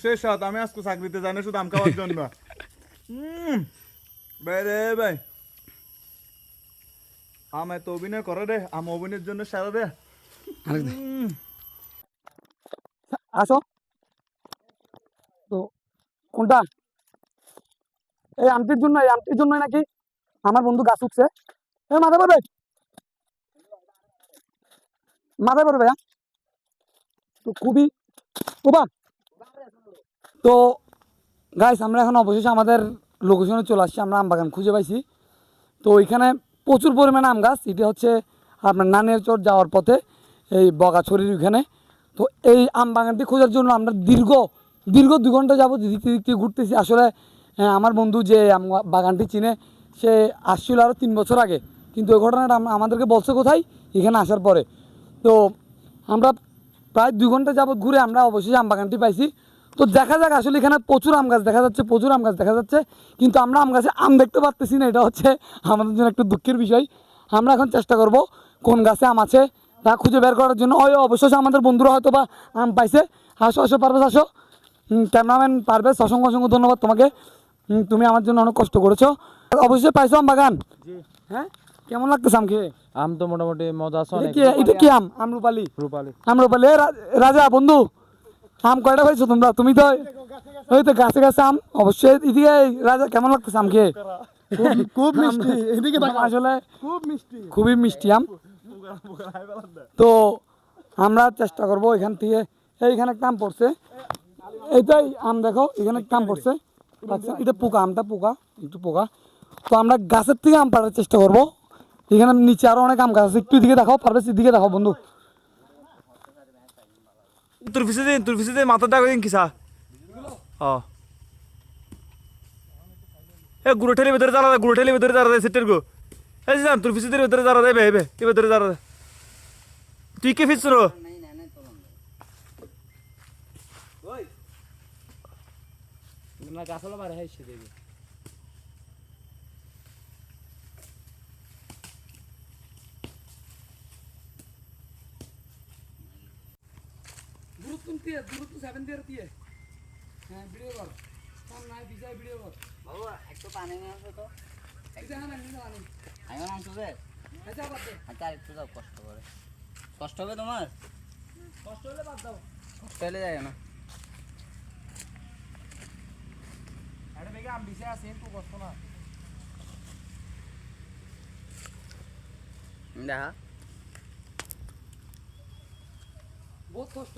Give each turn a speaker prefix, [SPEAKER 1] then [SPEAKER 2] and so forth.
[SPEAKER 1] শেষ রাত আমি আজকে চাকরিতে জানি শুধু আম খাওয়ার জন্য ভাই রে ভাই আম এত অভিনয় করে রে আম অভিনয়ের জন্য সারা রে
[SPEAKER 2] আসো তো কোনটা এই আমটির জন্য নাকি আমার বন্ধু গাছ উঠছে মাথায় পড়বে ভাইয়া তো খুবই ওবা তো গাইস আমরা এখন অবশেষে আমাদের লোকেশনে চলে আসছি আমরা আম বাগান খুঁজে পাইছি তো এখানে প্রচুর পরিমাণে আম গাছ এটা হচ্ছে আপনার নানিয়ার চর যাওয়ার পথে এই বগাছড়ির ওইখানে তো এই আম বাগানটি খোঁজার জন্য আমরা দীর্ঘ 2 ঘন্টা যাবত দিতে দিতে ঘুরতেছি আসলে আমার বন্ধু যে আম বাগানটি চিনে সে আসছিল আরও 3 বছর আগে কিন্তু ওই ঘটনাটা আমাদেরকে বলছে কোথায় এখানে আসার পরে তো আমরা প্রায় 2 ঘন্টা যাবত ঘুরে আমরা অবশেষে আম বাগানটি পাইছি তো দেখা যাক আসলে এখানে প্রচুর আম গাছ দেখা যাচ্ছে কিন্তু আমরা আম গাছে আম দেখতে পাচ্তেছি না এটা হচ্ছে আমাদের জন্য একটু দুঃখের বিষয় আমরা এখন চেষ্টা করব কোন গাছে আম আছে তা খুঁজে বের করার জন্য অবশ্যই আমাদের বন্ধুরা হয়তো বা আম পাইছে আসো পারভেজ আসো ক্যামেরাম্যান পারভেজ অসংখ্য ধন্যবাদ তোমাকে তুমি আমার জন্য অনেক কষ্ট করেছো অবশ্যই পাইছো আম বাগান হ্যাঁ কেমন লাগতেছে আম খেয়ে
[SPEAKER 3] আম তো মোটামুটি মজা আছে অনেক
[SPEAKER 2] এটা কি আম আমরুপালি রাজা বন্ধু আম কয়টা পাইছো তোমরা তুমি তো ওই তো গাছে আম অবশ্যই এদিকে রাজা কেমন লাগতেছে আম খেয়ে
[SPEAKER 1] খুব মিষ্টি এদিকে
[SPEAKER 2] আসলে খুবই মিষ্টি আম তো আমরা চেষ্টা করব এখান থেকে এইখানে একটা আম পড়ছে এইটাই আম দেখো এখানে একটা আম পড়ছে এটা আমটা পোকা একটু পোকা তো আমরা গাছের থেকে আম পাড়ার চেষ্টা করব এখানে নিচে আরো অনেক আম গাছ আছে একটু এদিকে দেখাও পারবে এদিকে দেখাও বন্ধু
[SPEAKER 1] তোর পিছিয়ে মাথা ডাক দিন কিসা এ গুড়ো ঠেলে ভিতরে যারা দেয় সেটের গো এই জান তোর পিছিয়ে ভিতরে যারা দেয় ভেবে এ ভিতরে যারা দেয় তুই কে ফিরছ রো
[SPEAKER 3] গাছলা বাড়ে হাইছে দেবে
[SPEAKER 2] দূরত্ব 7 দিয়ে দিয়ে হ্যাঁ ভিডিও কর ফোন নাই বিজাই ভিডিও কর
[SPEAKER 4] বাবু একটু পানি নিয়ে আসো তো
[SPEAKER 2] এটা না আমি
[SPEAKER 4] আমি আনছো যে
[SPEAKER 2] আচ্ছা বাদ দে
[SPEAKER 4] আচ্ছা একটু যাও কষ্ট করে কষ্ট হবে তোমার
[SPEAKER 2] কষ্ট হলে বাদ দাও
[SPEAKER 4] কষ্ট হলে যায় না
[SPEAKER 2] আরে বেগে আম বিছে আছে একটু কষ্ট না
[SPEAKER 4] দেখা
[SPEAKER 2] বহুত কষ্ট